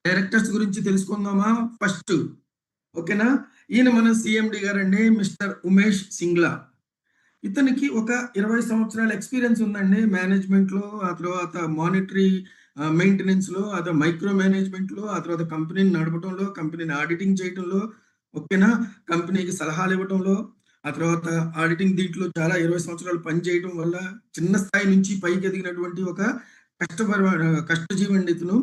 Directors గురించి తెలుసుకుందామా first? ఓకేనా? ఈయన మన సిఎండి గారండి, మిస్టర్ ఉమేష్ సింగ్లా. ఇతనికి ఒక 20 సంవత్సరాల ఎక్స్పీరియన్స్ ఉందండి మేనేజ్మెంట్లో, ఆ తర్వాత మానిటరీ మెయింటెనెన్స్లో, మైక్రో మేనేజ్మెంట్లో, ఆ తర్వాత కంపెనీని నడపడంలో, కంపెనీని ఆడిటింగ్ చేయడంలో, ఓకేనా, కంపెనీకి సలహాలు ఇవ్వడంలో, ఆ తర్వాత ఆడిటింగ్ దీంట్లో చాలా 20 సంవత్సరాలు పని చేయడం వల్ల చిన్న స్థాయి నుంచి పైకి ఎదిగినటువంటి ఒక కష్టజీవండి ఇతను.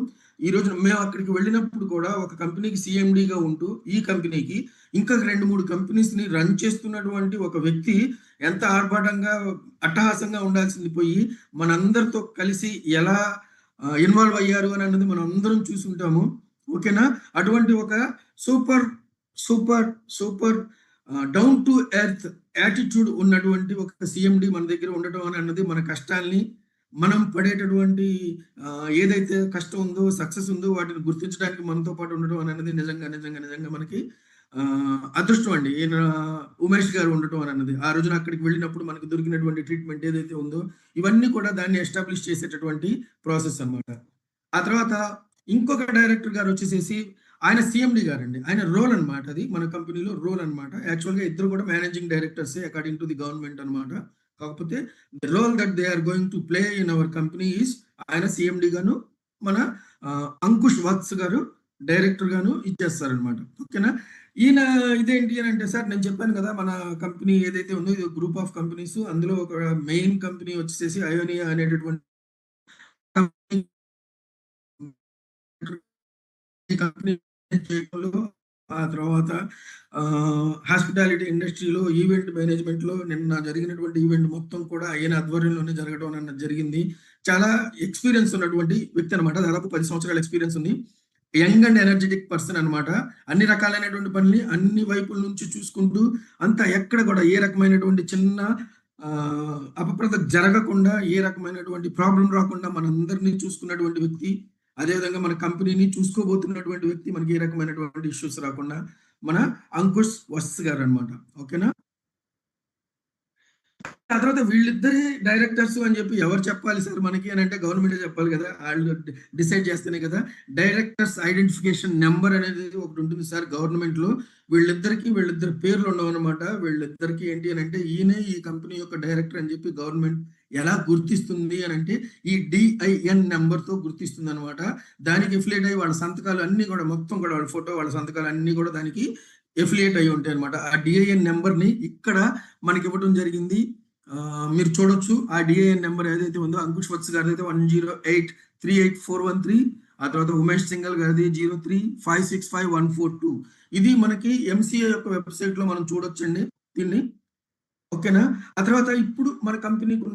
ఈ రోజున మేము అక్కడికి వెళ్ళినప్పుడు కూడా ఒక కంపెనీకి సిఎండిగా ఉంటూ ఈ కంపెనీకి ఇంకా 2-3 కంపెనీస్ని రన్ చేస్తున్నటువంటి ఒక వ్యక్తి ఎంత ఆర్భాటంగా అట్టహాసంగా ఉండాల్సింది పోయి మనందరితో కలిసి ఎలా ఇన్వాల్వ్ అయ్యారు అని అన్నది మనం అందరం చూసుంటాము. ఓకేనా? అటువంటి ఒక super super super down to earth attitude ఉన్నటువంటి ఒక సిఎండి మన దగ్గర ఉండటం అని అన్నది మన కష్టాల్ని, మనం పడేటటువంటి ఏదైతే కష్టం ఉందో, సక్సెస్ ఉందో వాటిని గుర్తించడానికి మనతో పాటు ఉండటం అని అన్నది నిజంగా నిజంగా నిజంగా మనకి అదృష్టం అండి. ఈయన ఉమేష్ గారు ఉండటం అని అన్నది. ఆ రోజున అక్కడికి వెళ్ళినప్పుడు మనకు దొరికినటువంటి ట్రీట్మెంట్ ఏదైతే ఉందో ఇవన్నీ కూడా దాన్ని ఎస్టాబ్లిష్ చేసేటటువంటి ప్రాసెస్ అన్నమాట. ఆ తర్వాత ఇంకొక డైరెక్టర్ గారు వచ్చేసేసి ఆయన సిఎండి గారండి. ఆయన రోల్ అన్నమాట. అది మన కంపెనీలో రోల్ అన్నమాట. యాక్చువల్‌గా ఇద్దరు కూడా మేనేజింగ్ డైరెక్టర్సే అకార్డింగ్ టు ది గవర్నమెంట్ అన్నమాట. కాకపోతే the role that they are going to play in our company is ఆయన సిఎండి గాను, మన అంకుష్ వత్స్ గారు డైరెక్టర్ గాను ఇచ్చేస్తారనమాట. ఓకేనా? ఈయన ఇదేంటి అని అంటే, సార్ నేను చెప్పాను కదా మన కంపెనీ ఏదైతే ఉందో ఇది గ్రూప్ ఆఫ్ కంపెనీస్. అందులో ఒక మెయిన్ కంపెనీ వచ్చేసేసి అయోనియా అనేటటువంటి కంపెనీ. కంపెనీ చేయడంలో, ఆ తర్వాత హాస్పిటాలిటీ ఇండస్ట్రీలో ఈవెంట్ మేనేజ్మెంట్లో నిన్న జరిగినటువంటి ఈవెంట్ మొత్తం కూడా ఆయన ఆధ్వర్యంలోనే జరగడం అన్నది జరిగింది. చాలా ఎక్స్పీరియన్స్ ఉన్నటువంటి వ్యక్తి అనమాట. దాదాపు 10 సంవత్సరాల ఎక్స్పీరియన్స్ ఉంది. యంగ్ అండ్ ఎనర్జెటిక్ పర్సన్ అనమాట. అన్ని రకాలైనటువంటి పనుల్ని అన్ని వైపుల నుంచి చూసుకుంటూ అంతా ఎక్కడ కూడా ఏ రకమైనటువంటి చిన్న అపప్రద జరగకుండా, ఏ రకమైనటువంటి ప్రాబ్లం రాకుండా మనందరినీ చూసుకున్నటువంటి వ్యక్తి. అదేవిధంగా మన కంపెనీని చూసుకోబోతున్నటువంటి వ్యక్తి, మనకి ఏ రకమైనటువంటి ఇష్యూస్ రాకుండా మన అంకుష్ వత్స్ గారు అనమాట. ఓకేనా? ఆ తర్వాత వీళ్ళిద్దరే డైరెక్టర్స్ అని చెప్పి ఎవరు చెప్పాలి సార్ మనకి అని అంటే గవర్నమెంటే చెప్పాలి కదా. వాళ్ళు డిసైడ్ చేస్తేనే కదా. డైరెక్టర్స్ ఐడెంటిఫికేషన్ నెంబర్ అనేది ఒకటి ఉంటుంది సార్ గవర్నమెంట్లో. వీళ్ళిద్దరి పేర్లు ఉండవన్నమాట. వీళ్ళిద్దరికి ఏంటి అని అంటే ఈయనే ఈ కంపెనీ యొక్క డైరెక్టర్ అని చెప్పి గవర్నమెంట్ ఎలా గుర్తిస్తుంది అని అంటే ఈ డిఐఎన్ నెంబర్తో గుర్తిస్తుంది అనమాట. దానికి ఎఫిలియేట్ అయ్యి వాళ్ళ సంతకాలు అన్ని కూడా మొత్తం కూడా వాళ్ళ ఫోటో, వాళ్ళ సంతకాలు అన్ని కూడా దానికి ఎఫిలియేట్ అయ్యి ఉంటాయి అనమాట. ఆ డిఐఎన్ నెంబర్ని ఇక్కడ మనకి ఇవ్వడం జరిగింది. మీరు చూడొచ్చు ఆ డిఐఎన్ నెంబర్ ఏదైతే ఉందో అంకుష్ వత్స్ గారిది అయితే 108384113, ఆ తర్వాత ఉమేష్ సింగల్ గారిది 03565142. ఇది మనకి ఎంసీఏ యొక్క వెబ్సైట్ లో మనం చూడొచ్చండి దీన్ని. ఓకేనా? ఆ తర్వాత ఇప్పుడు మన కంపెనీకి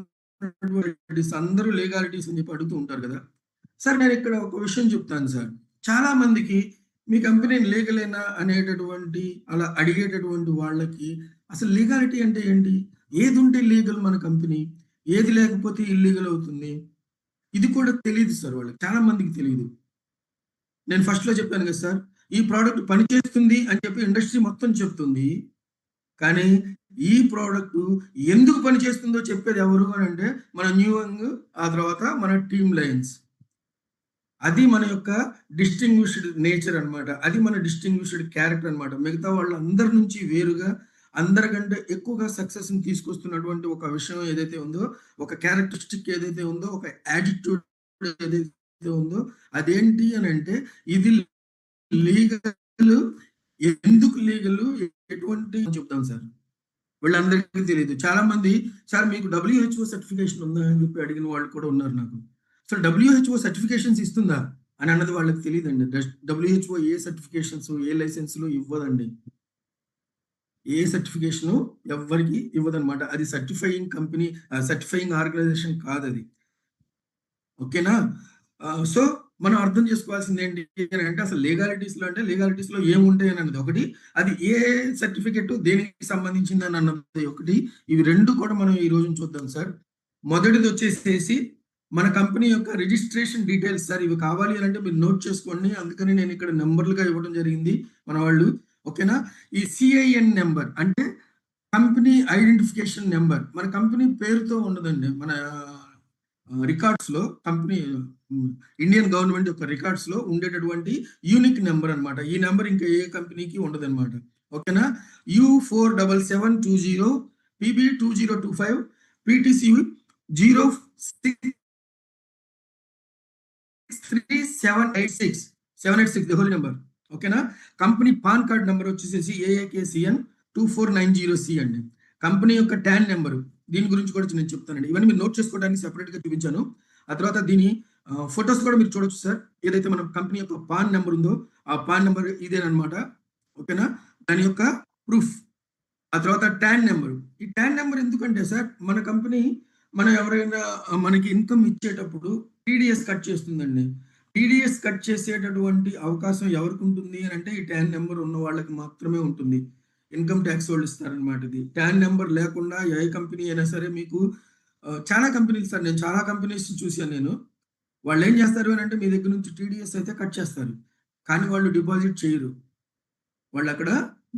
అందరూ లీగాలిటీస్ అని చెప్పి అడుగుతూ ఉంటారు కదా. సార్ నేను ఇక్కడ ఒక విషయం చెప్తాను సార్. చాలా మందికి మీ కంపెనీ లీగలేనా అనేటటువంటి అలా అడిగేటటువంటి వాళ్ళకి అసలు లీగాలిటీ అంటే ఏంటి? ఏది ఉంటే లీగల్ మన కంపెనీ, ఏది లేకపోతే ఇల్లీగల్ అవుతుంది, ఇది కూడా తెలియదు సార్ వాళ్ళకి. చాలా మందికి తెలియదు. నేను ఫస్ట్లో చెప్పాను కదా సార్, ఈ ప్రోడక్ట్ పనిచేస్తుంది అని చెప్పి ఇండస్ట్రీ మొత్తం చెప్తుంది. కానీ ఈ ప్రోడక్ట్ ఎందుకు పనిచేస్తుందో చెప్పేది ఎవరు అని అంటే మన న్యూయంగ్, ఆ తర్వాత మన టీమ్ లయన్స్. అది మన యొక్క డిస్టింగ్విష్డ్ నేచర్ అనమాట. అది మన డిస్టింగ్విష్డ్ క్యారెక్టర్ అనమాట. మిగతా వాళ్ళందరి నుంచి వేరుగా, అందరికంటే ఎక్కువగా సక్సెస్ని తీసుకొస్తున్నటువంటి ఒక విషయం ఏదైతే ఉందో, ఒక క్యారెక్టరిస్టిక్ ఏదైతే ఉందో, ఒక యాటిట్యూడ్ ఏదైతే ఉందో అదేంటి అని అంటే ఇది లీగల్. ఎందుకు లీగల్, ఎటువంటి చెప్తాం సార్. వీళ్ళందరికీ తెలియదు. చాలా మంది సార్ మీకు డబ్ల్యూహెచ్ఓ సర్టిఫికేషన్ ఉందా అని చెప్పి అడిగిన వాళ్ళు కూడా ఉన్నారు నాకు. సో డబ్ల్యూహెచ్ఓ సర్టిఫికేషన్స్ ఇస్తుందా అని అన్నది వాళ్ళకి తెలియదండి. డబ్ల్యూహెచ్ఓ ఏ సర్టిఫికేషన్స్, ఏ లైసెన్స్లు ఇవ్వదండి. ఏ సర్టిఫికేషన్ ఎవ్వరికి ఇవ్వదన్నమాట. అది సర్టిఫైయింగ్ కంపెనీ, సర్టిఫైయింగ్ ఆర్గనైజేషన్ కాదు అది. ఓకేనా? సో మనం అర్థం చేసుకోవాల్సింది ఏంటి అంటే అసలు లీగాలిటీస్లో అంటే లీగాలిటీస్లో ఏముంటాయి అని అన్నది ఒకటి, అది ఏ సర్టిఫికెట్ దేనికి సంబంధించింది అని అన్నది ఒకటి. ఇవి రెండు కూడా మనం ఈ రోజు చూద్దాం సార్. మొదటిది వచ్చేసేసి మన కంపెనీ యొక్క రిజిస్ట్రేషన్ డీటెయిల్స్ సార్. ఇవి కావాలి అని అంటే మీరు నోట్ చేసుకోండి. అందుకని నేను ఇక్కడ నెంబర్లుగా ఇవ్వడం జరిగింది మన వాళ్ళు. ఓకేనా? ఈ సిఐఎన్ నెంబర్ అంటే కంపెనీ ఐడెంటిఫికేషన్ నెంబర్. మన కంపెనీ పేరుతో ఉండదండి. మన రికార్డ్స్ లో కంపెనీ ఇండియన్ గవర్నమెంట్ యొక్క రికార్డ్స్ లో ఉండేటటువంటి యూనిక్ నెంబర్ అన్నమాట. ఈ నెంబర్ ఇంకా ఏ కంపెనీకి ఉండదు అనమాట. ఓకేనా? U47720 PB2025 PTC 063786786 the whole number. ఓకేనా? కంపెనీ పాన్ కార్డ్ నెంబర్ వచ్చేసి AAKCN 2490C అండి. కంపెనీ యొక్క ట్యాన్ నెంబర్, దీని గురించి కూడా నేను చెప్తానండి. ఇవన్నీ మీరు నోట్ చేసుకోవడానికి సెపరేట్ గా చూపించాను. ఆ తర్వాత దీని ఫొటోస్ కూడా మీరు చూడొచ్చు సార్. ఏదైతే మన కంపెనీ యొక్క పాన్ నెంబర్ ఉందో ఆ పాన్ నెంబర్ ఇదేనమాట. ఓకేనా? దాని యొక్క ప్రూఫ్. ఆ తర్వాత ట్యాన్ నెంబర్. ఈ ట్యాన్ నెంబర్ ఎందుకంటే సార్, మన కంపెనీ మనం ఎవరైనా మనకి ఇన్కమ్ ఇచ్చేటప్పుడు టీడీఎస్ కట్ చేస్తుందండి. టీడీఎస్ కట్ చేసేటటువంటి అవకాశం ఎవరికి ఉంటుంది అని అంటే ఈ ట్యాన్ నెంబర్ ఉన్న వాళ్ళకి మాత్రమే ఉంటుంది. ఇన్కమ్ ట్యాక్స్ వాళ్ళు ఇస్తారనమాట. ఇది ట్యాన్ నెంబర్ లేకుండా ఏ కంపెనీ అయినా సరే మీకు చాలా కంపెనీలు సార్, నేను చాలా కంపెనీస్ చూశాను నేను. వాళ్ళు ఏం చేస్తారు అని అంటే మీ దగ్గర నుంచి టీడీఎస్ అయితే కట్ చేస్తారు, కానీ వాళ్ళు డిపాజిట్ చేయరు. వాళ్ళు అక్కడ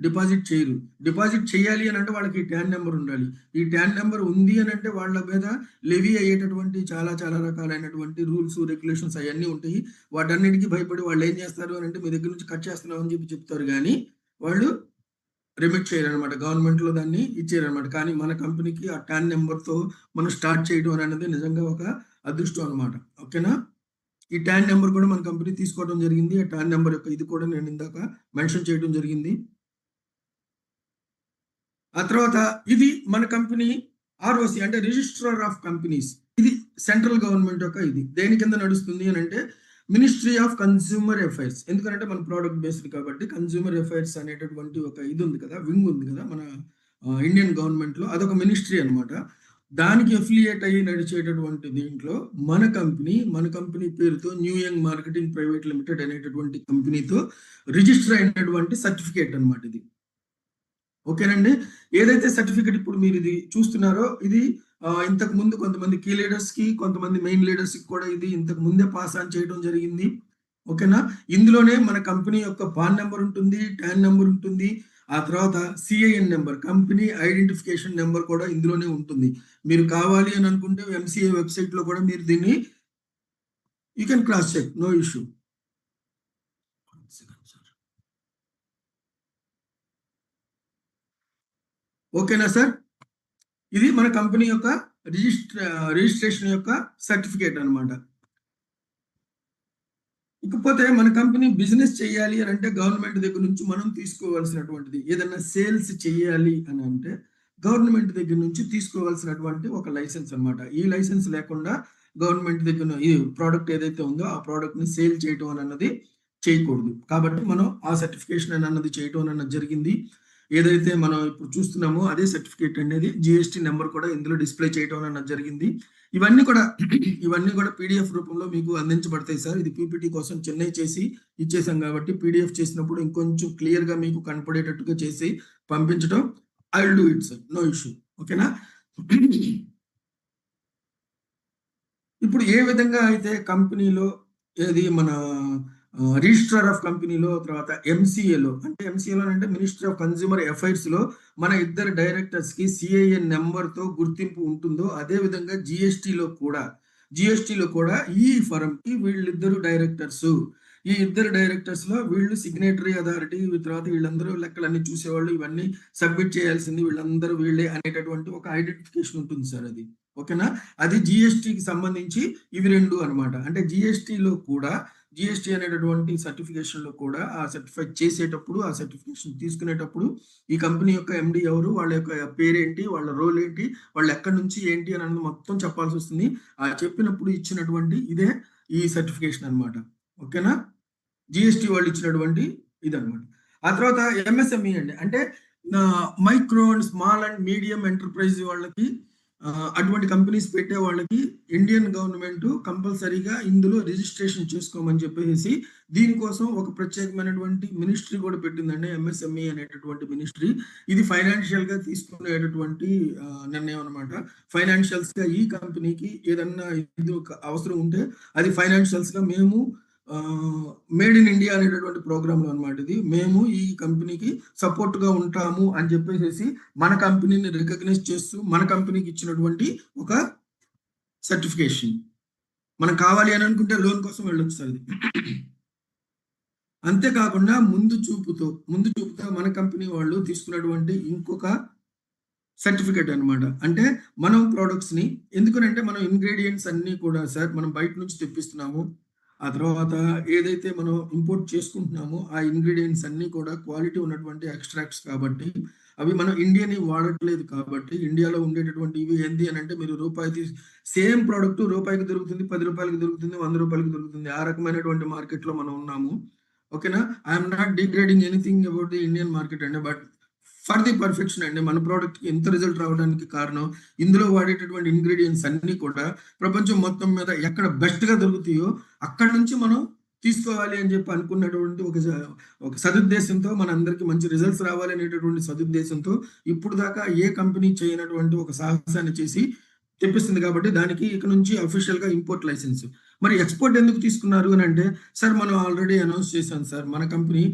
డిపాజిట్ చేయరు. డిపాజిట్ చేయాలి అని అంటే వాళ్ళకి ఈ ట్యాన్ నెంబర్ ఉండాలి. ఈ ట్యాన్ నెంబర్ ఉంది అని అంటే వాళ్ళ మీద లెవీ అయ్యేటటువంటి చాలా చాలా రకాలైనటువంటి రూల్స్, రెగ్యులేషన్స్ అవన్నీ ఉంటాయి. వాటన్నిటికీ భయపడి వాళ్ళు ఏం చేస్తారు అని అంటే మీ దగ్గర నుంచి కట్ చేస్తున్నాం అని చెప్పి చెప్తారు, కానీ వాళ్ళు రిమిట్ చేయరనమాట. గవర్నమెంట్ లో దాన్ని ఇచ్చారనమాట. కానీ మన కంపెనీకి ఆ ట్యాన్ నెంబర్ తో మనం స్టార్ట్ చేయడం అనేది నిజంగా ఒక అదృష్టం అనమాట. ఓకేనా? ఈ ట్యాన్ నెంబర్ కూడా మన కంపెనీ తీసుకోవడం జరిగింది. ఆ ట్యాన్ నెంబర్ యొక్క ఇది కూడా నేను ఇందాక మెన్షన్ చేయడం జరిగింది. ఆ తర్వాత ఇది మన కంపెనీ ROC అంటే రిజిస్ట్రార్ ఆఫ్ కంపెనీస్. ఇది సెంట్రల్ గవర్నమెంట్ యొక్క ఇది దేని కింద నడుస్తుంది అని అంటే మినిస్ట్రీ ఆఫ్ కన్స్యూమర్ అఫైర్స్. ఎందుకంటే మన ప్రోడక్ట్ బేస్డ్ కాబట్టి కన్స్యూమర్ అఫైర్స్ అనేటటువంటి ఒక ఇది ఉంది కదా, వింగ్ ఉంది కదా మన ఇండియన్ గవర్నమెంట్ లో. అదొక మినిస్ట్రీ అనమాట. దానికి అఫిలియేట్ అయ్యి నడిచేటటువంటి దీంట్లో మన కంపెనీ పేరుతో new young marketing private limited అనేటటువంటి కంపెనీతో రిజిస్టర్ అయినటువంటి సర్టిఫికేట్ అనమాట ఇది. ఓకేనండి? ఏదైతే సర్టిఫికేట్ ఇప్పుడు మీరు ఇది చూస్తున్నారో ఇది ఇంతకు ముందు కొంతమంది కీ లీడర్స్ కి, కొంతమంది మెయిన్ లీడర్స్ కి కూడా ఇది ఇంతకు ముందే పాస్ ఆన్ చేయడం జరిగింది. ఓకేనా? ఇందులోనే మన కంపెనీ యొక్క పాన్ నెంబర్ ఉంటుంది, ట్యాన్ నెంబర్ ఉంటుంది. ఆ తర్వాత CIN number, company identification number కూడా ఇందులోనే ఉంటుంది. మీరు కావాలి అని అనుకుంటే MCA వెబ్సైట్ లో కూడా మీరు దీన్ని you can cross check, no issue. ఓకేనా సార్? ఇది మన కంపెనీ యొక్క రిజిస్ట్రేషన్ యొక్క సర్టిఫికేట్ అనమాట. ఇకపోతే మన కంపెనీ బిజినెస్ చేయాలి అని అంటే గవర్నమెంట్ దగ్గర నుంచి మనం తీసుకోవాల్సినటువంటిది, ఏదైనా సేల్స్ చేయాలి అని అంటే గవర్నమెంట్ దగ్గర నుంచి తీసుకోవాల్సినటువంటి ఒక లైసెన్స్ అనమాట. ఈ లైసెన్స్ లేకుండా గవర్నమెంట్ దగ్గర ఈ ప్రోడక్ట్ ఏదైతే ఉందో ఆ ప్రోడక్ట్ ని సేల్ చేయటం అన్నది చేయకూడదు. కాబట్టి మనం ఆ సర్టిఫికేషన్ అన్నది చేయటం అన్నది జరిగింది. ఏదైతే మనం ఇప్పుడు చూస్తున్నామో అదే సర్టిఫికేట్ అనేది GST నెంబర్ కూడా ఇందులో డిస్ప్లే చేయటం అన్నది జరిగింది. ఇవన్నీ కూడా PDF రూపంలో మీకు అందించబడతాయి సార్. ఇది PPT కోసం చెన్నై చేసి ఇచ్చేసాం కాబట్టి PDF చేసినప్పుడు ఇంకొంచెం క్లియర్ గా మీకు కనపడేటట్టుగా చేసి పంపించడం I will do it sir, no issue. ఓకేనా? ఇప్పుడు ఏ విధంగా అయితే కంపెనీలో ఏది మన రిజిస్ట్రార్ ఆఫ్ కంపెనీలో, తర్వాత MCAలో అంటే MCAలో అంటే మినిస్ట్రీ ఆఫ్ కన్స్యూమర్ అఫైర్స్ లో మన ఇద్దరు డైరెక్టర్స్ కి CIN నెంబర్ తో గుర్తింపు ఉంటుందో అదే విధంగా GST లో కూడా ఈ ఫరం కి వీళ్ళిద్దరు డైరెక్టర్స్, ఈ ఇద్దరు డైరెక్టర్స్ లో వీళ్ళు సిగ్నేటరీ అథారిటీ, తర్వాత వీళ్ళందరూ లెక్కలన్నీ చూసేవాళ్ళు, ఇవన్నీ సబ్మిట్ చేయాల్సింది వీళ్ళందరూ వీళ్ళే అనేటటువంటి ఒక ఐడెంటిఫికేషన్ ఉంటుంది సార్ అది. ఓకేనా? అది GSTకి సంబంధించి ఇవి రెండు అనమాట. అంటే GST అనేటటువంటి సర్టిఫికేషన్ లో కూడా ఆ సర్టిఫై చేసేటప్పుడు, ఆ సర్టిఫికేషన్ తీసుకునేటప్పుడు ఈ కంపెనీ యొక్క MD ఎవరు, వాళ్ళ యొక్క పేరేంటి, వాళ్ళ రోల్ ఏంటి, వాళ్ళు ఎక్కడి నుంచి ఏంటి అని మొత్తం చెప్పాల్సి వస్తుంది. ఆ చెప్పినప్పుడు ఇచ్చినటువంటి ఇదే ఈ సర్టిఫికేషన్ అనమాట. ఓకేనా? GST వాళ్ళు ఇచ్చినటువంటి ఇదనమాట. ఆ తర్వాత MSME అండి, అంటే micro and small and medium enterprise వాళ్ళకి, అటువంటి కంపెనీస్ పెట్టే వాళ్ళకి ఇండియన్ గవర్నమెంట్ కంపల్సరీగా ఇందులో రిజిస్ట్రేషన్ చేసుకోమని చెప్పేసి దీనికోసం ఒక ప్రత్యేకమైనటువంటి మినిస్ట్రీ కూడా పెట్టిందండి, MSME అనేటటువంటి మినిస్ట్రీ. ఇది ఫైనాన్షియల్ గా తీసుకునేటటువంటి నిర్ణయం అనమాట. ఫైనాన్షియల్స్ గా ఈ కంపెనీకి ఏదన్నా ఇది అవసరం ఉంటే అది ఫైనాన్షియల్స్ గా మేము మేడ్ ఇన్ ఇండియా అనేటటువంటి ప్రోగ్రామ్ లో అనమాట. ఇది మేము ఈ కంపెనీకి సపోర్ట్ గా ఉంటాము అని చెప్పేసి మన కంపెనీని రికగ్నైజ్ చేస్తూ మన కంపెనీకి ఇచ్చినటువంటి ఒక సర్టిఫికేషన్. మనకు కావాలి అని అనుకుంటే లోన్ కోసం వెళ్ళొచ్చు సార్ ఇది. అంతేకాకుండా ముందు చూపుతో మన కంపెనీ వాళ్ళు తీసుకున్నటువంటి ఇంకొక సర్టిఫికేట్ అన్నమాట. అంటే మనం ప్రొడక్ట్స్‌ని ఎందుకనంటే మనం ఇంగ్రీడియెంట్స్ అన్నీ కూడా సార్ మనం బయట నుంచి తెప్పిస్తున్నాము. ఆ తర్వాత ఏదైతే మనం ఇంపోర్ట్ చేసుకుంటున్నామో ఆ ఇంగ్రీడియెంట్స్ అన్నీ కూడా క్వాలిటీ ఉన్నటువంటి ఎక్స్ట్రాక్ట్స్ కాబట్టి అవి మనం ఇండియన్‌వి వాడట్లేదు కాబట్టి ఇండియాలో ఉండేటటువంటి ఇవి ఏంది అనంటే మీరు రూపాయి సేమ్ ప్రొడక్ట్ రూపాయికి దొరుకుతుంది, రూ. 10కి దొరుకుతుంది, రూ. 100కి దొరుకుతుంది. ఆ రకమైనటువంటి మార్కెట్‌లో మనం ఉన్నాము. ఓకేనా? I am not degrading anything about the Indian market అండి. బట్ ఫర్ ది పర్ఫెక్షన్ అండి. మన ప్రోడక్ట్‌కి ఎంత రిజల్ట్ రావడానికి కారణం ఇందులో వాడేటటువంటి ఇంగ్రీడియెంట్స్ అన్నీ కూడా ప్రపంచం మొత్తం మీద ఎక్కడ బెస్ట్‌గా దొరుకుతాయో అక్కడి నుంచి మనం తీసుకోవాలి అని చెప్పి అనుకున్నటువంటి ఒక సదుద్దేశంతో మనందరికీ మంచి రిజల్ట్స్ రావాలి అనేటటువంటి సదుద్దేశంతో ఇప్పుడు దాకా ఏ కంపెనీ చేయనటువంటి ఒక సాహసాన్ని చేసి తెప్పిస్తుంది కాబట్టి దానికి ఇక నుంచి అఫీషియల్‌గా ఇంపోర్ట్ లైసెన్స్. మరి ఎక్స్‌పోర్ట్ ఎందుకు తీసుకున్నారు అనంటే, సార్ మనం ఆల్రెడీ అనౌన్స్ చేశాం సార్. మన కంపెనీ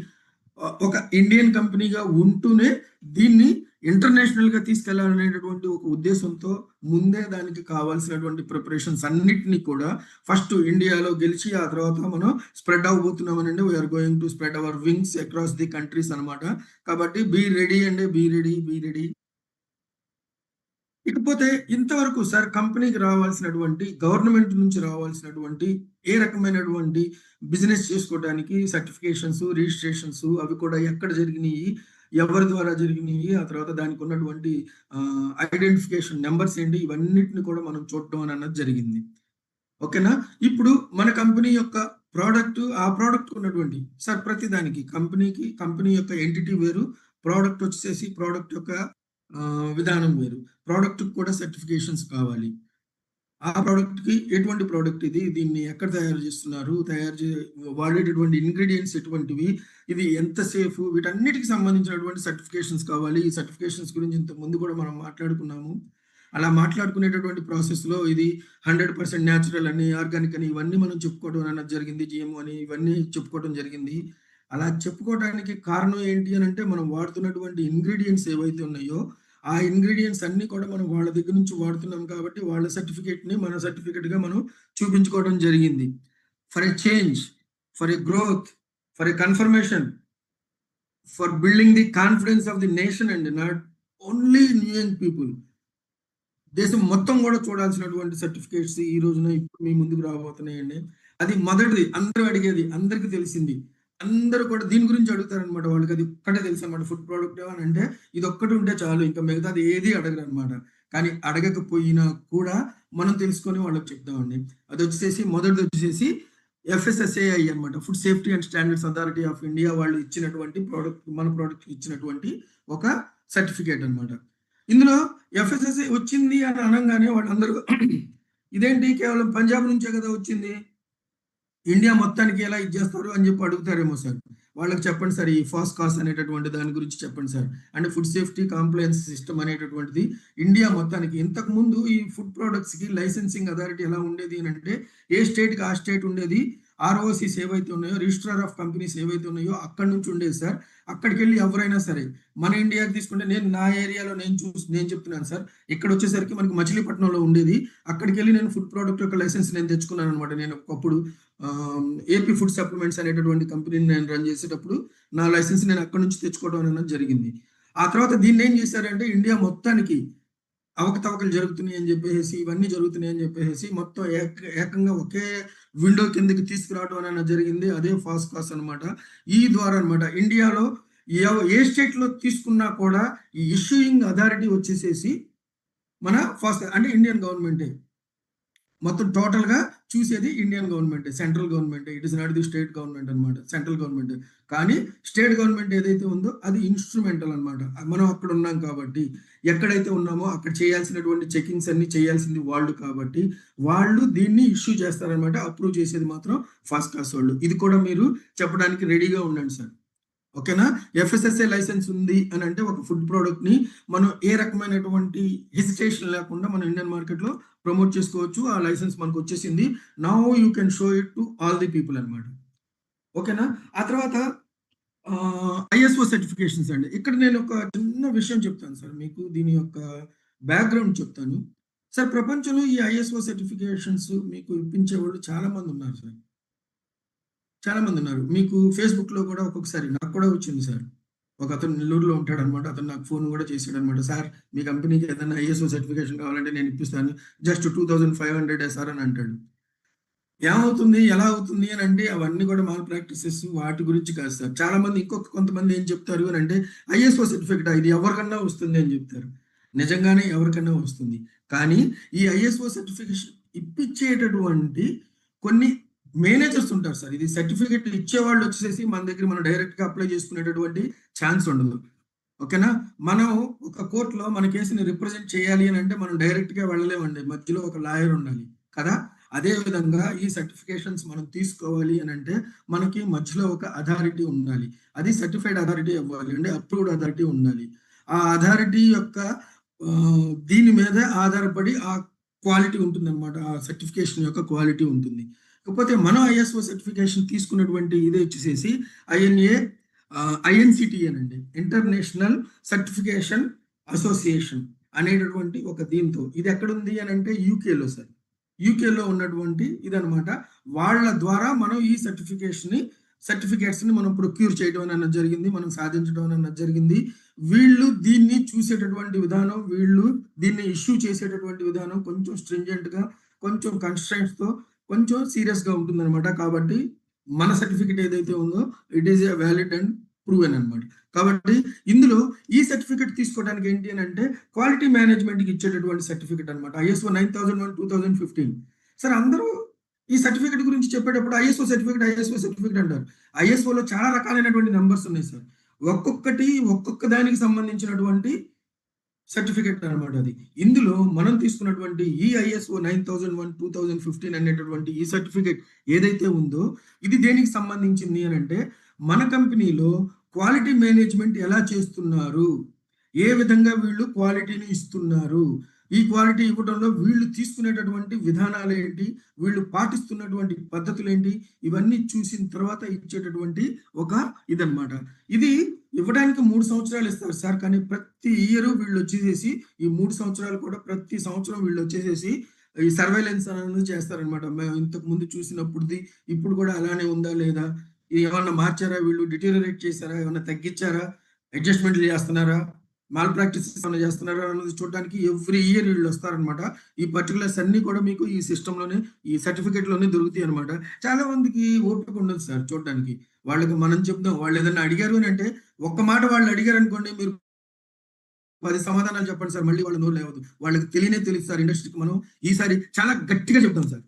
ఒక ఇండియన్ కంపెనీగా ఉంటూనే దీన్ని ఇంటర్నేషనల్‌గా తీసుకెళ్లాలనేటటువంటి ఒక ఉద్దేశంతో ముందే దానికి కావాల్సినటువంటి ప్రిపరేషన్స్ అన్నిటిని కూడా ఫస్ట్ ఇండియాలో గెలిచి ఆ తర్వాత మనం స్ప్రెడ్ అవ్వబోతున్నామనండి. We are going to spread our wings across the countries అన్నమాట. కాబట్టి బీ రెడీ అండి. Be ready. Be ready. ఇకపోతే ఇంతవరకు సార్ కంపెనీకి రావాల్సినటువంటి గవర్నమెంట్ నుంచి రావాల్సినటువంటి ఏ రకమైనటువంటి బిజినెస్ చేసుకోవడానికి సర్టిఫికేషన్స్, రిజిస్ట్రేషన్స్ అవి కూడా ఎక్కడ జరిగినాయి? ఎవరి ద్వారా జరిగినాయి? ఆ తర్వాత దానికి ఉన్నటువంటి ఐడెంటిఫికేషన్ నంబర్స్ ఏంటి? ఇవన్నిటిని కూడా మనం చూడడం అన్నది జరిగింది. ఓకేనా? ఇప్పుడు మన కంపెనీ యొక్క ఆ ప్రొడక్ట్ ఉన్నటువంటి సార్ ప్రతి దానికి కంపెనీ యొక్క ఎంటిటీ వేరు. ప్రొడక్ట్ వచ్చేసేసి ప్రొడక్ట్ యొక్క విధానం వేరు. ప్రొడక్ట్‌కి కూడా సర్టిఫికేషన్స్ కావాలి. ఆ ప్రొడక్ట్‌కి ఎటువంటి ప్రొడక్ట్ ఇది? దీన్ని ఎక్కడ తయారు చేస్తున్నారు? వాడేటటువంటి ఇంగ్రీడియెంట్స్ ఎటువంటివి? ఇది ఎంత సేఫ్? వీటన్నిటికి సంబంధించినటువంటి సర్టిఫికేషన్స్ కావాలి. ఈ సర్టిఫికేషన్స్ గురించి ఇంతకు ముందు కూడా మనం మాట్లాడుకున్నాము. అలా మాట్లాడుకునేటటువంటి ప్రాసెస్‌లో ఇది 100% న్యాచురల్ అని, ఆర్గానిక్ అని ఇవన్నీ మనం చెప్పుకోవడం అన్నది జరిగింది. జీఎంఓ అని ఇవన్నీ చెప్పుకోవడం జరిగింది. అలా చెప్పుకోవడానికి కారణం ఏంటి అనంటే మనం వాడుతున్నటువంటి ఇంగ్రీడియెంట్స్ ఏవైతే ఉన్నాయో ఆ ఇంగ్రీడియెంట్స్ అన్నీ కూడా మనం వాళ్ళ దగ్గర నుంచి వాడుతున్నాం కాబట్టి వాళ్ళ సర్టిఫికేట్‌ని మన సర్టిఫికేట్‌గా మనం చూపించుకోవడం జరిగింది. For a change, for a growth, for a confirmation, for building the confidence of the nation and not only Indian people. దేశం మొత్తం కూడా చూడాల్సినటువంటి సర్టిఫికేట్స్ ఈ రోజున ఇప్పుడు మీ ముందుకు రాబోతున్నాయండి. అది మొదటిది అందరూ అడిగేది, అందరికి తెలిసింది. అందరూ కూడా దీని గురించి అడుగుతారనమాట. వాళ్ళకి అది ఒక్కటే తెలుసనమాట. ఫుడ్ ప్రొడక్ట్ అని అంటే ఇదొక్కటి ఉంటే చాలు. ఇంకా మిగతాది ఏది అడగరనమాట. కానీ అడగకపోయినా కూడా మనం తెలుసుకొని వాళ్ళకి చెప్తామండి. అదొచ్చేసేసి మొదటిదొచ్చేసేసి ఎఫ్ఎస్ఎస్ఏఐ అనమాట. Food safety and standards authority of India వాళ్ళు ఇచ్చినటువంటి మన ప్రొడక్ట్‌కి ఇచ్చినటువంటి ఒక సర్టిఫికేట్ అనమాట. ఇందులో ఎఫ్ఎస్ఎస్ఐ వచ్చింది అని అనంగానే వాళ్ళందరూ ఇదేంటి కేవలం పంజాబ్ నుంచే కదా వచ్చింది. ఇండియా మొత్తానికి ఎలా ఇచ్చేస్తారు అని చెప్పి అడుగుతారేమో సార్. వాళ్ళకి చెప్పండి సార్ ఈ ఫాస్కాస్ అనేటటువంటి దాని గురించి చెప్పండి సార్. అంటే ఫుడ్ సేఫ్టీ కాంప్లయన్స్ సిస్టమ్ అనేటటువంటిది ఇండియా మొత్తానికి ఇంతకుముందు ఈ ఫుడ్ ప్రొడక్ట్స్‌కి లైసెన్సింగ్ అథారిటీ ఎలా ఉండేది అనంటే ఏ స్టేట్‌కి ఆ స్టేట్ ఉండేది. ఆర్ఓసీస్ ఏవైతే ఉన్నాయో రిజిస్ట్రార్ ఆఫ్ కంపెనీస్ ఏవైతే ఉన్నాయో అక్కడి నుంచి ఉండేది సార్. అక్కడికెళ్ళి ఎవరైనా సరే మన ఇండియాకి తీసుకుంటే నేను నా ఏరియాలో నేను చెప్తున్నాను సార్. ఇక్కడొచ్చేసరికి మనకి మచిలీపట్నంలో ఉండేది. అక్కడికెళ్ళి నేను ఫుడ్ ప్రొడక్ట్ యొక్క లైసెన్స్ నేను తెచ్చుకున్నాననమాట. నేను ఒకప్పుడు ఏపీ ఫుడ్ సప్లిమెంట్స్ అనేటటువంటి కంపెనీని నేను రన్ చేసేటప్పుడు నా లైసెన్స్ నేను అక్కడి నుంచి తెచ్చుకోవడం అనేది జరిగింది. ఆ తర్వాత దీన్నేం చేశారంటే ఇండియా మొత్తానికి అవకతవకలు జరుగుతున్నాయి అని చెప్పేసేసి, ఇవన్నీ జరుగుతున్నాయి అని చెప్పేసేసి మొత్తం ఏకంగా ఒకే విండో కిందకి తీసుకురావడం అనేది జరిగింది. అదే ఫాస్కాస్ అనమాట. ఈ ద్వారా అనమాట ఇండియాలో ఏ స్టేట్‌లో తీసుకున్నా కూడా ఈ ఇష్యూయింగ్ అథారిటీ వచ్చేసేసి మన అంటే ఇండియన్ గవర్నమెంటే. మొత్తం టోటల్‌గా చూసేది ఇండియన్ గవర్నమెంటే. సెంట్రల్ గవర్నమెంటే. It is not the state government అన్నమాట. సెంట్రల్ గవర్నమెంటే. కానీ స్టేట్ గవర్నమెంట్ ఏదైతే ఉందో అది ఇన్‌స్ట్రుమెంటల్ అన్నమాట. మనం అక్కడ ఉన్నాం కాబట్టి, ఎక్కడైతే ఉన్నామో అక్కడ చేయాల్సినటువంటి చెకింగ్స్ అన్నీ చేయాల్సింది వాళ్ళు కాబట్టి, వాళ్ళు దీన్ని ఇష్యూ చేస్తారన్నమాట. అప్రూవ్ చేసేది మాత్రం ఫాస్కాస్ వాళ్ళు. ఇది కూడా మీరు చెప్పడానికి రెడీగా ఉండండి సార్. ఓకేనా? ఎఫ్ఎస్ఎస్ఏ లైసెన్స్ ఉంది అని అంటే ఒక ఫుడ్ ప్రొడక్ట్‌ని మనం ఏ రకమైనటువంటి హెసిటేషన్ లేకుండా మన ఇండియన్ మార్కెట్‌లో ప్రమోట్ చేసుకోవచ్చు. ఆ లైసెన్స్ మనకొచ్చేసింది. Now you can show it to all the people అన్నమాట. ఓకేనా? ఆ తర్వాత ఐఎస్ఓ సర్టిఫికేషన్స్ అండి. ఇక్కడ నేను ఒక చిన్న విషయం చెప్తాను సార్ మీకు. దీని యొక్క బ్యాక్‌గ్రౌండ్ చెప్తాను. సార్ ప్రపంచంలో ఈ ఐఎస్ఓ సర్టిఫికేషన్స్ మీకు ఇప్పించే వాళ్ళు చాలా మంది ఉన్నారు సార్. చాలా మంది ఉన్నారు. మీకు ఫేస్‌బుక్‌లో కూడా ఒక్కొక్కసారి నాకు కూడా వచ్చింది సార్. ఒకతను నెల్లూరులో ఉంటాడనమాట. అతను నాకు ఫోన్ కూడా చేసాడనమాట. సార్ మీ కంపెనీకి ఏదైనా ఐఎస్ఓ సర్టిఫికేషన్ కావాలంటే నేను ఇప్పిస్తాను. జస్ట్ 2500 సార్ అని అంటాడు. ఏమవుతుంది? ఎలా అవుతుంది అని అంటే అవన్నీ కూడా మాల్ ప్రాక్టీసెస్ వాటి గురించి కాదు సార్. చాలా మంది కొంతమంది ఏం చెప్తారు అని అంటే ఐఎస్ఓ సర్టిఫికేటా ఇది ఎవరికన్నా వస్తుంది అని చెప్తారు. నిజంగానే ఎవరికన్నా వస్తుంది. కానీ ఈ ఐఎస్ఓ సర్టిఫికేషన్ ఇప్పించేటటువంటి కొన్ని మేనేజర్స్ ఉంటారు సార్. ఇది సర్టిఫికేట్ ఇచ్చేవాళ్ళు వచ్చేసేసి మన దగ్గర మనం డైరెక్ట్‌గా అప్లై చేసుకునేటటువంటి ఛాన్స్ ఉండదు. ఓకేనా? మనం ఒక కోర్ట్‌లో మన కేస్‌ని రిప్రజెంట్ చేయాలి అని అంటే మనం డైరెక్ట్‌గా వెళ్ళలేమండి. మధ్యలో ఒక లాయర్ ఉండాలి. కదా! అదే విధంగా ఈ సర్టిఫికేషన్స్ మనం తీసుకోవాలి అని అంటే మనకి మధ్యలో ఒక అథారిటీ ఉండాలి. అది సర్టిఫైడ్ అథారిటీ అవ్వాలి. అంటే అప్రూవ్డ్ అథారిటీ ఉండాలి. ఆ అథారిటీ యొక్క దీని మీద ఆధారపడి ఆ క్వాలిటీ ఉంటుందన్నమాట. ఆ సర్టిఫికేషన్ యొక్క క్వాలిటీ ఉంటుంది. కాకపోతే మనం ఐఎస్ఓ సర్టిఫికేషన్ తీసుకున్నటువంటి ఇది వచ్చేసేసి ఐఎన్ఏ ఐఎన్సిటిఎన్ అండి. ఇంటర్నేషనల్ సర్టిఫికేషన్ అసోసియేషన్ అనేటటువంటి ఒక దీంతో ఇది ఎక్కడుంది అని అంటే యూకేలో సార్. యూకేలో ఉన్నటువంటి ఇదనమాట. వాళ్ళ ద్వారా మనం ఈ సర్టిఫికేట్స్‌ని మనం ప్రొక్యూర్ చేయడం అన్నది జరిగింది. మనం సాధించడం అన్నది జరిగింది. వీళ్ళు దీన్ని చూసేటటువంటి విధానం, వీళ్ళు దీన్ని ఇష్యూ చేసేటటువంటి విధానం కొంచెం స్ట్రింజెంట్‌గా, కొంచెం కన్‌స్ట్రెయింట్స్‌తో కొంచెం సీరియస్‌గా ఉంటుందనమాట. కాబట్టి మన సర్టిఫికేట్ ఏదైతే ఉందో it is a valid and proven అనమాట. కాబట్టి ఇందులో ఈ సర్టిఫికేట్ తీసుకోవడానికి ఏంటి అని అంటే క్వాలిటీ మేనేజ్మెంట్‌కి ఇచ్చేటటువంటి సర్టిఫికేట్ అనమాట. ఐఎస్ఓ 9001 2015 సార్ అందరూ ఈ సర్టిఫికేట్ గురించి చెప్పేటప్పుడు ఐఎస్ఓ సర్టిఫికేట్ అంటారు. ఐఎస్ఓలో చాలా రకాలైనటువంటి నంబర్స్ ఉన్నాయి సార్. ఒక్కొక్క దానికి సంబంధించినటువంటి సర్టిఫికేట్ అనమాట అది. ఇందులో మనం తీసుకున్నటువంటి ఈ ఐఎస్ఓ 9001 2015 అనేటటువంటి ఈ సర్టిఫికేట్ ఏదైతే ఉందో ఇది దేనికి సంబంధించింది అని అంటే మన కంపెనీలో క్వాలిటీ మేనేజ్మెంట్ ఎలా చేస్తున్నారు? ఏ విధంగా వీళ్ళు క్వాలిటీని ఇస్తున్నారు? ఈ క్వాలిటీ ఇవ్వడంలో వీళ్ళు తీసుకునేటటువంటి విధానాలేంటి? వీళ్ళు పాటిస్తున్నటువంటి పద్ధతులేంటి? ఇవన్నీ చూసిన తర్వాత ఇచ్చేటటువంటి ఒక ఇదనమాట. ఇది ఇవ్వడానికి 3 సంవత్సరాలు ఇస్తారు సార్. కానీ ప్రతి ఇయర్ వీళ్ళొచ్చేసేసి ఈ 3 సంవత్సరాలు కూడా ప్రతి సంవత్సరం వీళ్ళొచ్చేసేసి ఈ సర్వేలెన్స్ అనేది చేస్తారనమాట. మేము ఇంతకు ముందు చూసినప్పుడుది ఇప్పుడు కూడా అలానే ఉందా? లేదా? ఏమన్నా మార్చారా? వీళ్ళు డిటీరియరేట్ చేశారా? ఏమన్నా తగ్గిచ్చారా? అడ్జస్ట్‌మెంట్‌లు చేస్తున్నారా? మాల్ ప్రాక్టీసెస్ ఏమన్నా చేస్తున్నారా? అన్నది చూడడానికి ఎవ్రీ ఇయర్ వీళ్ళొస్తారనమాట. ఈ పర్టిక్యులర్స్ అన్నీ కూడా మీకు ఈ సిస్టమ్‌లోనే ఈ సర్టిఫికేట్‌లోనే దొరుకుతాయనమాట. చాలా మందికి ఓపిక ఉండదు సార్ చూడడానికి. వాళ్ళకి మనం చెప్దాం. వాళ్ళేదన్నా అడిగారు అనంటే, ఒక్క మాట వాళ్ళు అడిగారనుకోండి మీరు 10 సమాధానాలు చెప్పండి సార్. మళ్ళీ వాళ్ళ నోరు లేవదు. వాళ్ళకి తెలియనే తెలీదు సార్ ఇండస్ట్రీకి మనం ఈసారి చాలా గట్టిగా చెప్దాం సార్.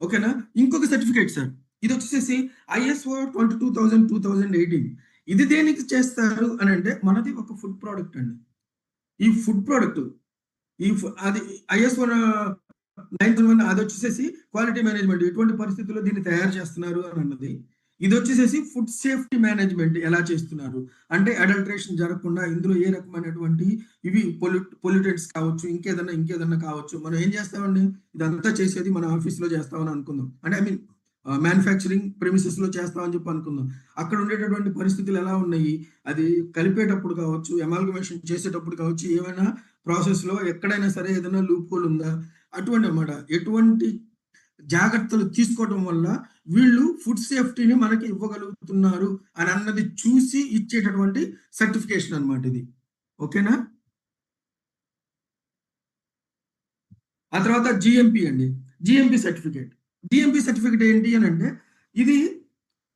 ఓకేనా? ఇంకొక సర్టిఫికేట్ సార్. ఇదొచ్చేసేసి ఐఎస్ఓ 22000 2018 ఇది దేనికి చేస్తారు అనంటే, మనది ఒక ఫుడ్ ప్రొడక్ట్ అండి. ఈ ఫుడ్ ప్రొడక్ట్ అది ఐఎస్ఓ 9001 అదొచ్చేసేసి క్వాలిటీ మేనేజ్మెంట్. ఎటువంటి పరిస్థితుల్లో దీన్ని తయారు చేస్తున్నారు అని అన్నది. ఇదొచ్చేసేసి ఫుడ్ సేఫ్టీ మేనేజ్మెంట్ ఎలా చేస్తున్నారు? అంటే అడల్టరేషన్ జరగకుండా ఇందులో ఏ రకమైనటువంటి ఇవి పొల్యూటెంట్స్ కావచ్చు, ఇంకేదన్నా కావచ్చు. మనం ఏం చేస్తామండి? ఇదంతా చేసేది మన ఆఫీస్‌లో చేస్తామని అనుకుందాం. అంటే ఐ మీన్ మ్యానుఫ్యాక్చరింగ్ ప్రిమిసెస్‌లో చేస్తామని చెప్పి అనుకుందాం. అక్కడ ఉండేటటువంటి పరిస్థితులు ఎలా ఉన్నాయి? అది కలిపేటప్పుడు కావచ్చు, అమాల్గమేషన్ చేసేటప్పుడు కావచ్చు, ఏమైనా ప్రాసెస్‌లో ఎక్కడైనా సరే ఏదైనా లూప్ హోల్ ఉందా? అటువంటనమాట. ఎటువంటి జాగ్రత్తలు తీసుకోవటం వల్ల వీళ్ళు ఫుడ్ సేఫ్టీని మనకి ఇవ్వగలుగుతున్నారు అని అన్నది చూసి ఇచ్చేటటువంటి సర్టిఫికేషన్ అనమాట ఇది. ఓకేనా? ఆ తర్వాత జీఎంపీ అండి. GMP certificate. జీఎంపీ సర్టిఫికేట్ ఏంటి అనంటే ఇది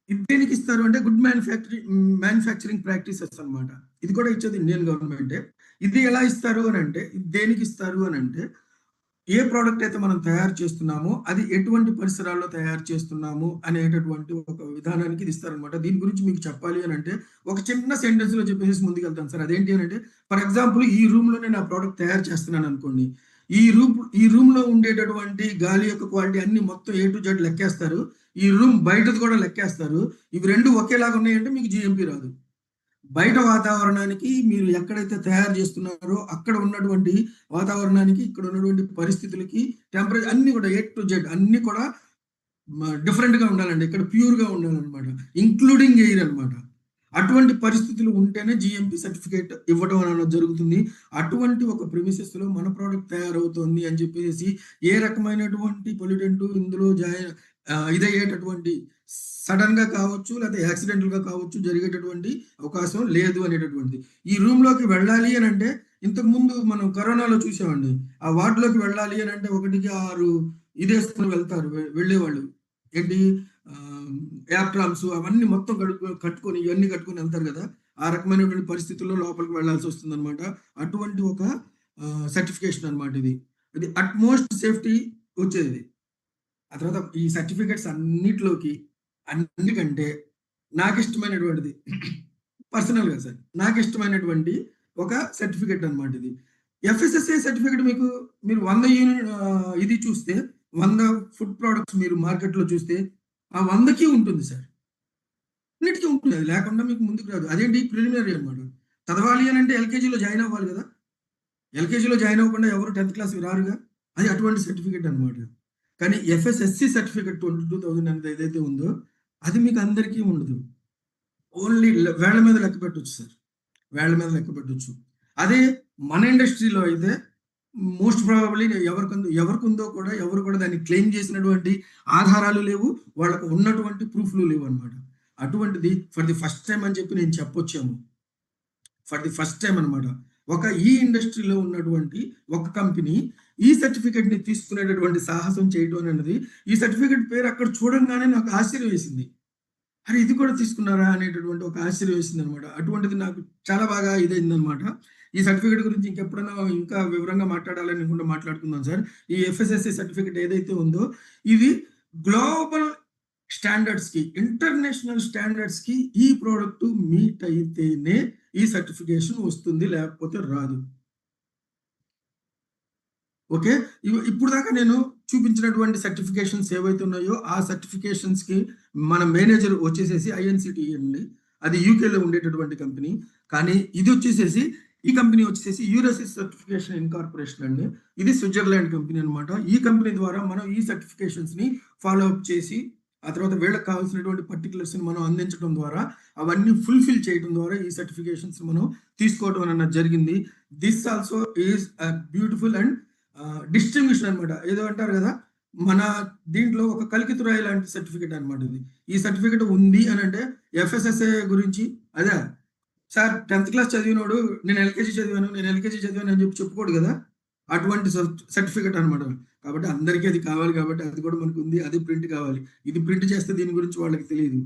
ఇది దేనికిస్తారు అంటే గుడ్ మ్యానుఫ్యాక్చరింగ్ ప్రాక్టీసెస్ అన్నమాట. ఇది కూడా ఇచ్చేది ఇండియన్ గవర్నమెంటే. ఇది ఎలా ఇస్తారు అనంటే ఇది దేనికిస్తారు అనంటే ఏ ప్రోడక్ట్ అయితే మనం తయారు చేస్తున్నామో అది ఎటువంటి పరిసరాల్లో తయారు చేస్తున్నాము అనేటటువంటి ఒక విధానానికి ఇది ఇస్తారనమాట. దీని గురించి మీకు చెప్పాలి అనంటే ఒక చిన్న సెంటెన్స్‌లో చెప్పేసేసి ముందుకెళ్తాను సార్. అదేంటి అనంటే ఫర్ ఎగ్జాంపుల్ ఈ రూమ్‌లో నేను ఆ ప్రోడక్ట్ తయారు చేస్తున్నాననుకోండి. ఈ రూమ్‌లో ఉండేటటువంటి గాలి యొక్క క్వాలిటీ అన్నీ మొత్తం ఏ టు జెడ్ లెక్కేస్తారు. ఈ రూమ్ బయటది కూడా లెక్కేస్తారు. ఇవి 2 ఒకేలాగా ఉన్నాయంటే మీకు జీఎంపీ రాదు. బయట వాతావరణానికి మీరు ఎక్కడైతే తయారు చేస్తున్నారో అక్కడ ఉన్నటువంటి వాతావరణానికి, ఇక్కడ ఉన్నటువంటి పరిస్థితులకి, టెంపరేచర్ అన్నీ కూడా ఏ టు జెడ్ అన్నీ కూడా డిఫరెంట్‌గా ఉండాలండి. ఇక్కడ ప్యూర్‌గా ఉండాలనమాట. ఇంక్లూడింగ్ ఎయిర్ అనమాట. అటువంటి పరిస్థితులు ఉంటేనే జిఎంపి సర్టిఫికేట్ ఇవ్వడం అనేది జరుగుతుంది. అటువంటి ఒక ప్రిమిసెస్ లో మన ప్రోడక్ట్ తయారవుతోంది అని చెప్పేసి ఏ రకమైనటువంటి పొల్యూటెంట్ ఇందులో ఇదయ్యేటటువంటి సడన్ గా కావచ్చు, లేకపోతే యాక్సిడెంటల్ గా కావచ్చు జరిగేటటువంటి అవకాశం లేదు అనేటటువంటిది. ఈ రూమ్ లోకి వెళ్ళాలి అని అంటే ఇంతకు ముందు మనం కరోనాలో చూసామండి. ఆ వార్డులోకి వెళ్ళాలి అని అంటే 1కి 6 ఇదేసుకుని వెళ్తారు వెళ్ళేవాళ్ళు. ఏంటి యాప్ట్రామ్స్ అవన్నీ మొత్తం కట్టుకొని ఇవన్నీ కట్టుకొని వెళ్తారు కదా. ఆ రకమైనటువంటి పరిస్థితుల్లో లోపలికి వెళ్ళాల్సి వస్తుంది అనమాట. అటువంటి ఒక సర్టిఫికేషన్ అనమాట ఇది. ఇది అట్మోస్ట్ సేఫ్టీ వచ్చేది. ఆ తర్వాత ఈ సర్టిఫికేట్స్ అన్నిటికంటే నాకు ఇష్టమైనటువంటిది పర్సనల్గా సార్ నాకు ఇష్టమైనటువంటి ఒక సర్టిఫికేట్ అనమాట ఇది. ఎఫ్ఎస్ఎస్ఏ సర్టిఫికేట్ మీరు 100 యూనిట్ ఇది చూస్తే 100 ఫుడ్ ప్రోడక్ట్స్ మీరు మార్కెట్లో చూస్తే ఆ 100కి ఉంటుంది సార్. అన్నిటికీ ఉంటుంది. అది లేకుండా మీకు ముందుకు రాదు. అదేంటి ప్రిలిమినరీ అనమాట. చదవాలి అని అంటే ఎల్కేజీలో జాయిన్ అవ్వాలి కదా. ఎల్కేజీలో జాయిన్ అవ్వకుండా ఎవరు 10th క్లాస్కి రారుగా. అది అటువంటి సర్టిఫికేట్ అనమాట. కానీ ఎఫ్ఎస్ఎస్సి సర్టిఫికేట్ 22,000 అనేది ఏదైతే ఉందో అది మీకు అందరికీ ఉండదు. ఓన్లీ వేళ్ల మీద లెక్క పెట్టవచ్చు సార్. వేళ్ల మీద లెక్క పెట్టవచ్చు. అదే మన ఇండస్ట్రీలో అయితే మోస్ట్ ప్రాబబ్లీ ఎవరికి ఉందో కూడా ఎవరు కూడా దాన్ని క్లెయిమ్ చేసినటువంటి ఆధారాలు లేవు, వాళ్ళకు ఉన్నటువంటి ప్రూఫ్లు లేవు అనమాట. అటువంటిది ఫర్ ది ఫస్ట్ టైం అని చెప్పి నేను చెప్పొచ్చాము. ఫర్ ది ఫస్ట్ టైం అనమాట. ఈ ఇండస్ట్రీలో ఉన్నటువంటి ఒక కంపెనీ ఈ సర్టిఫికేట్ ని తీసుకునేటటువంటి సాహసం చేయడం అనేది, ఈ సర్టిఫికేట్ పేరు అక్కడ చూడంగానే నాకు ఆశ్చర్యం వేసింది. అరే ఇది కూడా తీసుకున్నారా అనేటటువంటి ఒక ఆశ్చర్యం వేసింది అనమాట. అటువంటిది నాకు చాలా బాగా ఇదైంది అనమాట. ఈ సర్టిఫికేట్ గురించి ఇంకెప్పుడైనా ఇంకా వివరంగా మాట్లాడాలని కూడా మాట్లాడుకుందాం సార్. ఈ ఎఫ్ఎస్ఎస్సి సర్టిఫికేట్ ఏదైతే ఉందో ఇది గ్లోబల్ స్టాండర్డ్స్ కి, ఇంటర్నేషనల్ స్టాండర్డ్స్ కి ఈ ప్రోడక్ట్ మీట్ అయితేనే ఈ సర్టిఫికేషన్ వస్తుంది, లేకపోతే రాదు. ఓకే, ఇప్పుడు దాకా నేను చూపించినటువంటి సర్టిఫికేషన్స్ ఏవైతే ఉన్నాయో ఆ సర్టిఫికేషన్స్ కి మన మేనేజర్ వచ్చేసేసి ఐఎన్సిటి అండి. అది యూకేలో ఉండేటటువంటి కంపెనీ. కానీ ఇది వచ్చేసేసి ఈ కంపెనీ వచ్చేసి యూరోసిస్ సర్టిఫికేషన్ ఇన్కార్పొరేషన్ అండి. ఇది స్విట్జర్లాండ్ కంపెనీ అనమాట. ఈ కంపెనీ ద్వారా మనం ఈ సర్టిఫికేషన్స్ ని ఫాలో అప్ చేసి ఆ తర్వాత వీళ్ళకి కావాల్సినటువంటి పర్టికులర్స్ మనం అందించడం ద్వారా అవన్నీ ఫుల్ఫిల్ చేయడం ద్వారా ఈ సర్టిఫికేషన్స్ మనం తీసుకోవడం అన్నది జరిగింది. This also is beautiful and distribution అనమాట. ఏదో అంటారు కదా, మన దీంట్లో ఒక కలికితురాయి లాంటి సర్టిఫికేట్ అనమాట ఇది. ఈ సర్టిఫికేట్ ఉంది అని అంటే ఎఫ్ఎస్ఎస్ఏ గురించి అదే సార్ 10th క్లాస్ చదివినోడు నేను ఎల్కేజీ చదివాను అని చెప్పి చెప్పుకోడు కదా. అటువంటి సర్టిఫికేట్ అనమాట. కాబట్టి అందరికీ అది కావాలి కాబట్టి అది కూడా మనకు ఉంది. అది ప్రింట్ కావాలి. ఇది ప్రింట్ చేస్తే దీని గురించి వాళ్ళకి తెలియదు,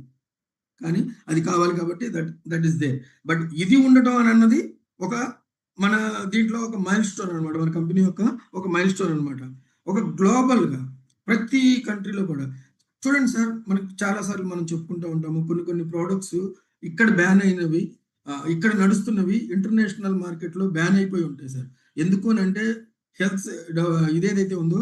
కానీ అది కావాలి కాబట్టి దట్ ఈస్ దేర్. బట్ ఇది ఉండటం అని అన్నది ఒక మన దీంట్లో ఒక మైల్ స్టోన్ అనమాట. మన కంపెనీ యొక్క ఒక మైల్ స్టోన్ అనమాట. ఒక గ్లోబల్ గా ప్రతి కంట్రీలో కూడా చూడండి సార్, మనకి చాలా సార్లు మనం చెప్పుకుంటూ ఉంటాము కొన్ని ప్రోడక్ట్స్ ఇక్కడ బ్యాన్ అయినవి, ఇక్కడ నడుస్తున్నవి ఇంటర్నేషనల్ మార్కెట్ లో బ్యాన్ అయిపోయి ఉంటాయి సార్. ఎందుకు అని అంటే హెల్త్ ఇదేదైతే ఉందో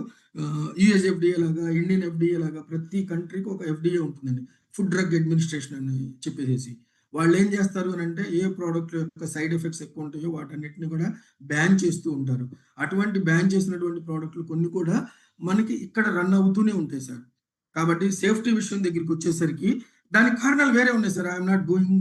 యుఎస్ ఎఫ్డిఏ లాగా, ఇండియన్ ఎఫ్డిఏ లాగా ప్రతి కంట్రీకి ఒక ఎఫ్డిఏ ఉంటుందండి, ఫుడ్ డ్రగ్ అడ్మినిస్ట్రేషన్ అని చెప్పేసి. వాళ్ళు ఏం చేస్తారు అని అంటే ఏ ప్రోడక్ట్ యొక్క సైడ్ ఎఫెక్ట్స్ ఎక్కువ ఉంటాయో వాటన్నిటిని కూడా బ్యాన్ చేస్తూ ఉంటారు. అటువంటి బ్యాన్ చేసినటువంటి ప్రోడక్ట్లు కొన్ని కూడా మనకి ఇక్కడ రన్ అవుతూనే ఉంటాయి సార్. కాబట్టి సేఫ్టీ విషయం దగ్గరికి వచ్చేసరికి దానికి కారణాలు వేరే ఉన్నాయి sir. I'm not going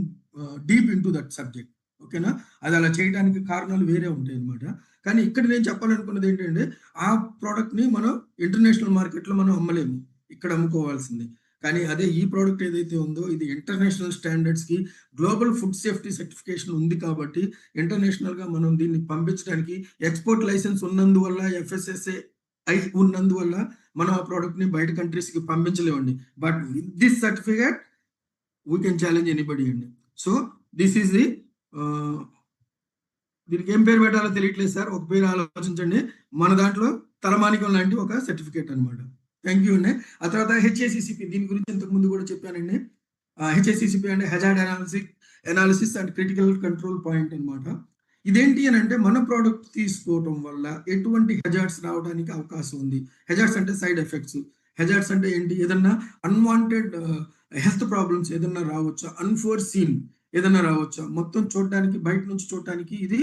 deep in to that subject. ఓకేనా, అది అలా చేయడానికి కారణాలు వేరే ఉంటాయి అనమాట. కానీ ఇక్కడ నేను చెప్పాలనుకున్నది ఏంటంటే ఆ ప్రోడక్ట్ ని మనం ఇంటర్నేషనల్ మార్కెట్ లో మనం అమ్మలేము, ఇక్కడ అమ్ముకోవాల్సింది. కానీ అదే ఈ ప్రోడక్ట్ ఏదైతే ఉందో ఇది ఇంటర్నేషనల్ స్టాండర్డ్స్ కి గ్లోబల్ ఫుడ్ సేఫ్టీ సర్టిఫికేషన్ ఉంది కాబట్టి ఇంటర్నేషనల్ గా మనం దీన్ని పంపించడానికి ఎక్స్పోర్ట్ లైసెన్స్ ఉన్నందువల్ల, ఎఫ్ఎస్ఎస్ఏ ఉన్నందువల్ల మనం ఆ ప్రోడక్ట్ ని బయట కంట్రీస్ కి పంపించలేమండి. But with this certificate we can challenge anybody అండి. సో దిస్ ఈస్ ది దీనికి ఏం పేరు పెట్టాలో తెలియట్లేదు సార్. ఒక పేరు ఆలోచించండి. మన దాంట్లో తలమానికం లాంటి ఒక సర్టిఫికేట్ అనమాట. థ్యాంక్ యూ అండి. ఆ తర్వాత హెచ్ఏసిసిపి, దీని గురించి ఇంతకు ముందు కూడా చెప్పానండి. హెచ్ఏసిసిపి అంటే hazard analysis and critical control point అనమాట. ఇదేంటి అని అంటే మన ప్రోడక్ట్ తీసుకోవటం వల్ల ఎటువంటి హెజార్డ్స్ రావడానికి అవకాశం ఉంది. హెజార్డ్స్ అంటే సైడ్ ఎఫెక్ట్స్. హెజార్డ్స్ అంటే ఏంటి, ఏదన్నా అన్వాంటెడ్ హెల్త్ ప్రాబ్లమ్స్ ఏదన్నా రావచ్చా, అన్ఫోర్సీన్ ఏదన్నా రావచ్చా, మొత్తం చూడడానికి బయట నుంచి చూడటానికి ఇది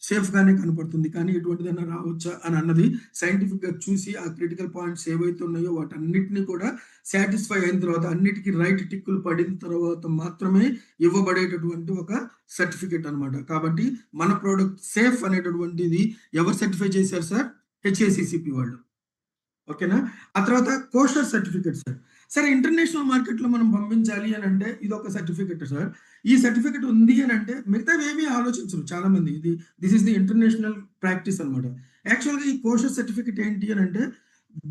సేఫ్ గానే కనపడుతుంది. కానీ ఎటువంటిదైనా రావచ్చా అని అన్నది సైంటిఫిక్‌గా చూసి ఆ క్రిటికల్ పాయింట్స్ ఏవైతే ఉన్నాయో వాటన్నిటిని కూడా సాటిస్ఫై అయిన తర్వాత అన్నిటికి రైట్ టిక్కులు పడిన తర్వాత మాత్రమే ఇవ్వబడేటటువంటి ఒక సర్టిఫికేట్ అన్నమాట. కాబట్టి మన ప్రొడక్ట్ సేఫ్ అనేటటువంటిది ఎవరు సర్టిఫై చేశారు సార్? హెచ్ఏసీసీపీ వాళ్ళు. ఓకేనా? ఆ తర్వాత కోషర్ సర్టిఫికేట్ సార్. సరే ఇంటర్నేషనల్ మార్కెట్‌లో మనం పంపించాలి అనంటే ఇదొక సర్టిఫికేట్ సార్. ఈ సర్టిఫికేట్ ఉంది అనంటే మిగతావేమీ ఆలోచించరు చాలామంది. This is the international practice అన్నమాట. యాక్చువల్‌గా ఈ కోషర్ సర్టిఫికేట్ ఏంటి అనంటే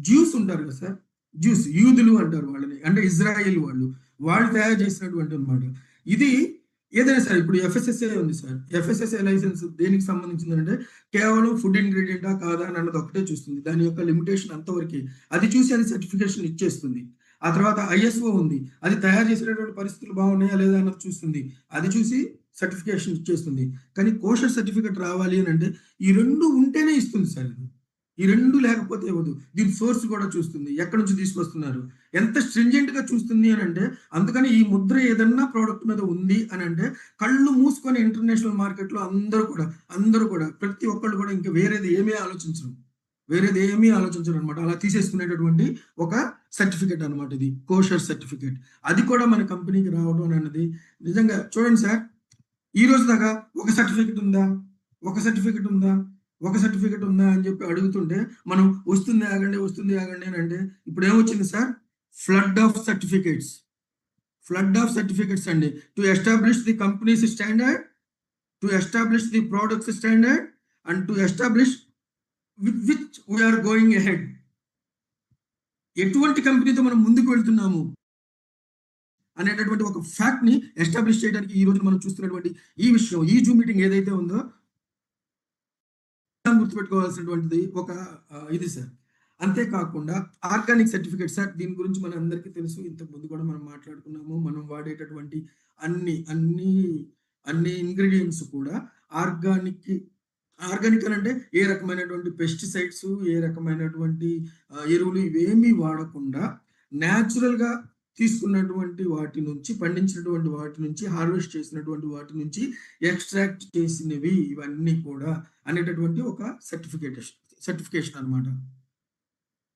జ్యూస్ ఉంటారు కదా సార్! జ్యూస్ యూదులు అంటారు వాళ్ళని. అంటే ఇజ్రాయెల్ వాళ్ళు. వాళ్ళు తయారు చేసినటువంటివి అన్నమాట. ఇది ఏదైనా సరే ఇప్పుడు ఎఫ్ఎస్ఎస్ఏ ఉంది సార్. ఎఫ్ఎస్ఎస్ఏ లైసెన్స్ దేనికి సంబంధించిందంటే కేవలం ఫుడ్ ఇంగ్రీడియంటా కాదా అని అన్నది ఒకటే చూస్తుంది. దాని యొక్క లిమిటేషన్ అంతవరకే. అది చూసి అది సర్టిఫికేషన్ ఇచ్చేస్తుంది. ఆ తర్వాత ఐఎస్ఓ ఉంది. అది తయారు చేసేటటువంటి పరిస్థితులు బాగున్నాయా లేదా అన్నది చూస్తుంది. అది చూసి సర్టిఫికేషన్ ఇచ్చేస్తుంది. కానీ కోషర్ సర్టిఫికేట్ రావాలి అనంటే ఈ 2 ఉంటేనే ఇస్తుంది సార్ ఇది. ఈ 2 లేకపోతే ఇవ్వదు. దీని సోర్స్ కూడా చూస్తుంది. ఎక్కడి నుంచి తీసుకొస్తున్నారు? ఎంత స్ట్రింజెంట్‌గా చూస్తుంది అనంటే అందుకని ఈ ముద్ర ఏదన్నా ప్రొడక్ట్ మీద ఉంది అనంటే కళ్ళు మూసుకొని ఇంటర్నేషనల్ మార్కెట్‌లో అందరూ కూడా ప్రతి ఒక్కళ్ళు కూడా ఇంక వేరేది ఏమీ ఆలోచించరు. వేరేది ఏమీ ఆలోచించరనమాట. అలా తీసేసుకునేటటువంటి ఒక సర్టిఫికేట్ అనమాట ఇది. Kosher certificate. అది కూడా మన కంపెనీకి రావడం అన్నది నిజంగా చూడండి సార్. ఈ రోజు దాకా ఒక సర్టిఫికేట్ ఉందా? ఒక సర్టిఫికేట్ ఉందా? ఒక సర్టిఫికేట్ ఉందా? అని చెప్పి అడుగుతుంటే మనం వస్తుంది ఆగండి అని అంటే ఇప్పుడేమొచ్చింది sir? Flood of certificates. Flood of certificates అండి. To establish the companies standard, to establish the products standard and to establish with which we are going ahead. ఎటువంటి కంపెనీతో మనం ముందుకు వెళ్తున్నాము అనేటటువంటి ఒక ఫ్యాక్ట్ ని ఎస్టాబ్లిష్ చేయడానికి ఈ రోజు మనం చూస్తున్నటువంటి ఈ విషయం, ఈ జూమ్ మీటింగ్ ఏదైతే ఉందో గుర్తుపెట్టుకోవాల్సినటువంటిది ఒక ఇది సార్. అంతేకాకుండా ఆర్గానిక్ సర్టిఫికేట్ సార్. దీని గురించి మన అందరికీ తెలుసు. ఇంతకు ముందు కూడా మనం మాట్లాడుకున్నాము. మనం వాడేటటువంటి అన్ని అన్ని అన్ని ఇంగ్రీడియెంట్స్ కూడా ఆర్గానిక్ ఆర్గానిక్ అనంటే ఏ రకమైనటువంటి పెస్టిసైడ్స్, ఏ రకమైనటువంటి ఎరువులు ఇవేమీ వాడకుండా నేచురల్‌గా తీసుకున్నటువంటి వాటి నుంచి, పండించినటువంటి వాటి నుంచి, హార్వెస్ట్ చేసినటువంటి వాటి నుంచి ఎక్స్ట్రాక్ట్ చేసినవి ఇవన్నీ కూడా అనేటటువంటి ఒక సర్టిఫికేషన్ అన్నమాట.